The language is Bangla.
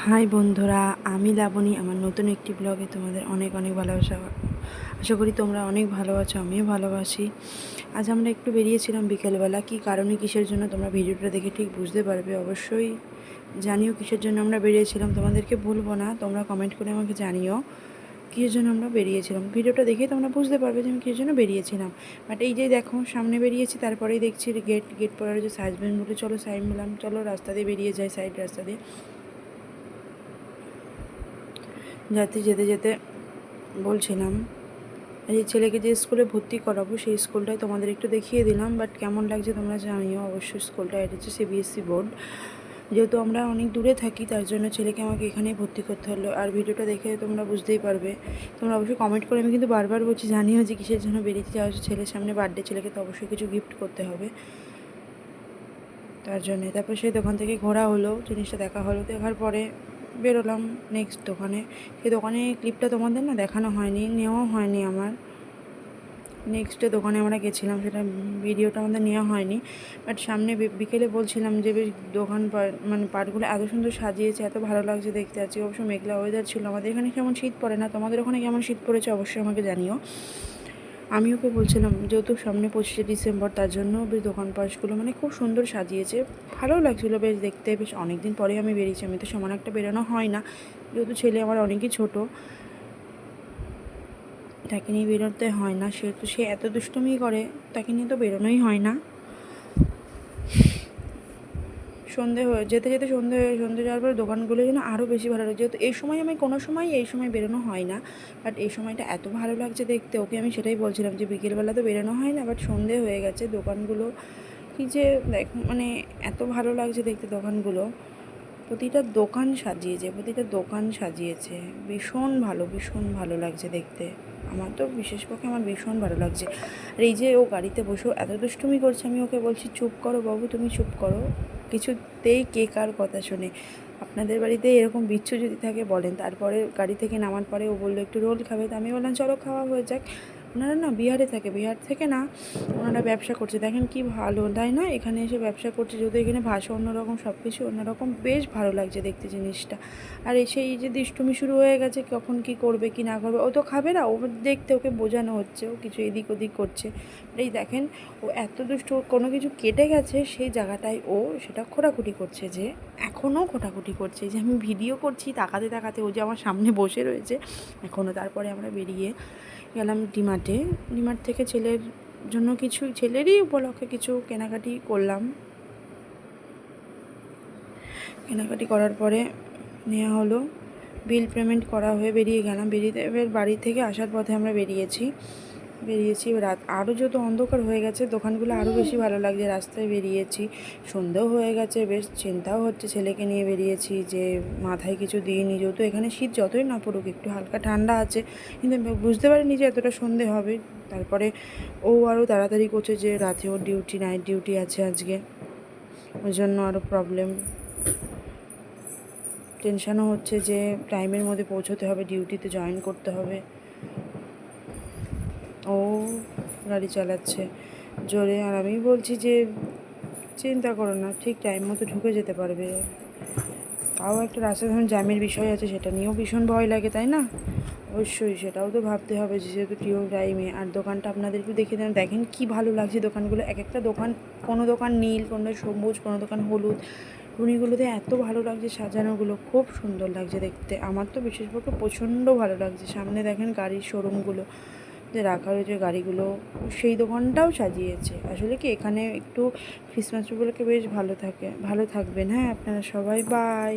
হাই বন্ধুরা, আমি লাবণী। আমার নতুন একটি ব্লগে তোমাদের অনেক অনেক ভালোবাসা। আশা করি তোমরা অনেক ভালো আছো, আমিও ভালোবাসি। আজ আমরা একটু বেরিয়েছিলাম বিকেলবেলা। কী কারণে, কিসের জন্য তোমরা ভিডিওটা দেখে ঠিক বুঝতে পারবে। অবশ্যই জানিও কিসের জন্য আমরা বেরিয়েছিলাম, তোমাদেরকে ভুলবো না। তোমরা কমেন্ট করে আমাকে জানিও কিসের জন্য আমরা বেরিয়েছিলাম। ভিডিওটা দেখেই তোমরা বুঝতে পারবে যে আমি কিসের জন্য বেরিয়েছিলাম। বাট এই যে দেখো, সামনে বেরিয়েছি, তারপরেই দেখছি গেট পড়ার যে সাইজবেন বলে চলো সাইড বললাম, চলো রাস্তা দিয়ে বেরিয়ে যাই, সাইড রাস্তা দিয়ে। যেতে যেতে বলছিলাম, এই ছেলেকে যে স্কুলে ভর্তি করাবো সেই স্কুলটাই তোমাদের একটু দেখিয়ে দিলাম। বাট কেমন লাগছে তোমরা জানিও অবশ্যই। স্কুলটা এটা হচ্ছে সিবিএসসি বোর্ড। যেহেতু আমরা অনেক দূরে থাকি, তার জন্য ছেলেকে আমাকে এখানেই ভর্তি করতে হলো। আর ভিডিওটা দেখে তোমরা বুঝতেই পারবে। তোমরা অবশ্যই কমেন্ট করে, আমি কিন্তু বারবার বলছি, জানিও যে কিসের জন্য বেরিয়েছি। যাওয়া ছেলের সামনে বার্থডে, ছেলেকে তো অবশ্যই কিছু গিফট করতে হবে, তার জন্যে। তারপর সেই দোকান থেকে ঘোরা হলো, জিনিসটা দেখা হলো। দেখার পরে বেরোলাম নেক্সট দোকানে। সেই দোকানে ক্লিপটা তোমাদের না দেখানো হয়নি, নেওয়াও হয়নি আমার। নেক্সট দোকানে আমরা গেছিলাম, সেটা ভিডিওটা আমাদের নেওয়া হয়নি। বাট সামনে বিকেলে বলছিলাম যে বেশ দোকান মানে পাটগুলো এত সুন্দর সাজিয়েছে, এত ভালো লাগছে দেখতে। আজকে অবশ্য মেঘলা ওয়েদার ছিল। আমাদের এখানে কেমন শীত পড়ে না, তোমাদের ওখানে কেমন শীত পড়েছে অবশ্যই আমাকে জানিও। আমি ওকে বলছিলাম, যেহেতু সামনে 25শে ডিসেম্বর, তার জন্য বেশ দোকান পাশগুলো মানে খুব সুন্দর সাজিয়েছে, ভালো লাগছিলো বেশ দেখতে। বেশ অনেক দিন পরে আমি বেরিয়েছি, আমি তো সমান একটা বেরোনো হয় না, যেহেতু ছেলে আমার অনেকই ছোটো, তাকে নিয়ে বেরোতে হয় না। সেহেতু সে এত দুষ্টুমি করে, তাকে নিয়ে তো বেরোনোই হয় না। সন্ধে হয়ে যেতে সন্ধে যাওয়ার পরে দোকানগুলো যেন আরও বেশি ভালো লাগে। যেহেতু এই সময় আমি কোনো সময় এই সময় বেরোনো হয় না, বাট এই সময়টা এত ভালো লাগছে দেখতে। ওকে আমি সেটাই বলছিলাম যে বিকেলবেলা তো বেরোনো হয় না, বাট সন্ধে হয়ে গেছে, দোকানগুলো কী যে দেখ মানে এত ভালো লাগছে দেখতে দোকানগুলো। প্রতিটা দোকান সাজিয়েছে ভীষণ ভালো লাগছে দেখতে। আমার তো বিশেষ পক্ষে আমার ভীষণ ভালো লাগছে। আর এই যে ও গাড়িতে বসেও এত দুষ্টুমি করছে, আমি ওকে বলছি চুপ করো বাবু, তুমি চুপ করো। কিছুতেই কে কার কথা শোনে। আপনাদের বাড়িতে এরকম বিচ্ছু যদি থাকে বলেন। তারপরে গাড়ি থেকে নামার পরে ও বললো একটু রোল খাবে, তো আমি বললাম চলো খাওয়া হয়ে যাক। ওনারা না বিহার থেকে না ওনারা ব্যবসা করছে, দেখেন কি ভালো, তাই না? এখানে এসে ব্যবসা করছে, যেহেতু এখানে ভাষা অন্যরকম, সব কিছু অন্যরকম, বেশ ভালো লাগছে দেখতে জিনিসটা। আর এসে এই যে দুষ্টুমি শুরু হয়ে গেছে, কখন কি করবে কি না করবে, ও তো খাবে না, ও দেখতে, ওকে বোঝানো হচ্ছে, ও কিছু এদিক ওদিক করছে। এই দেখেন, ও এত দুষ্ট, কোনো কিছু কেটে গেছে সেই জায়গাটায় ও সেটা খোঁড়াখুঁটি করছে, যে এখনও খোঁটাখুটি করছে, যে আমি ভিডিও করছি তাকাতে ও যে আমার সামনে বসে রয়েছে এখনও। তারপরে আমরা বেরিয়ে গেলাম ডিমার্ট থেকে ছেলের জন্য কিছু, ছেলেরই উপলক্ষে কিছু কেনাকাটি করলাম। কেনাকাটি করার পরে নেওয়া হলো, বিল পেমেন্ট করা হয়ে বেরিয়ে গেলাম। এবার বাড়ি থেকে আসার পথে আমরা বেরিয়েছি। রাত আরও যত অন্ধকার হয়ে গেছে, দোকানগুলো আরও বেশি ভালো লাগছে। রাস্তায় বেরিয়েছি, সন্ধ্যেও হয়ে গেছে, বেশ চিন্তাও হচ্ছে। ছেলেকে নিয়ে বেরিয়েছি যে মাথায় কিছু দিইনি, যেহেতু এখানে শীত যতই না পড়ুক একটু হালকা ঠান্ডা আছে, কিন্তু বুঝতে পারিনি যে এতটা সন্ধে হবে। তারপরে ও আরও তাড়াতাড়ি করছে, যে রাতে ওর নাইট ডিউটি আছে আজকে, ওই জন্য আরও প্রবলেম। টেনশানও হচ্ছে যে টাইমের মধ্যে পৌঁছতে হবে, ডিউটিতে জয়েন করতে হবে। ও গাড়ি চালাচ্ছে জোরে, আর আমি বলছি যে চিন্তা করো না, ঠিক টাইম মতো ঢুকে যেতে পারবে। তাও একটা রাস্তা ধরুন জ্যামের বিষয় আছে, সেটা নিয়েও ভীষণ ভয় লাগে, তাই না? অবশ্যই সেটাও তো ভাবতে হবে, যেহেতু টাইমে। আর দোকানটা আপনাদের একটু দেখে দেন, দেখেন কি ভালো লাগছে দোকানগুলো। এক একটা দোকান, কোনো দোকান নীল, কোনো সবুজ, কোনো দোকান হলুদ, টুনিগুলোতে এত ভালো লাগছে সাজানোগুলো, খুব সুন্দর লাগছে দেখতে। আমার তো বিশেষ পক্ষে প্রচণ্ড ভালো লাগছে। সামনে দেখেন গাড়ির শোরুমগুলো যে রাখা রয়েছে গাড়িগুলো, সেই দোকানটাও সাজিয়েছে। আসলে কি এখানে একটু ক্রিসমাস উপলক্ষে বেশ ভালো থাকবেন। হ্যাঁ, আপনারা সবাই বাই।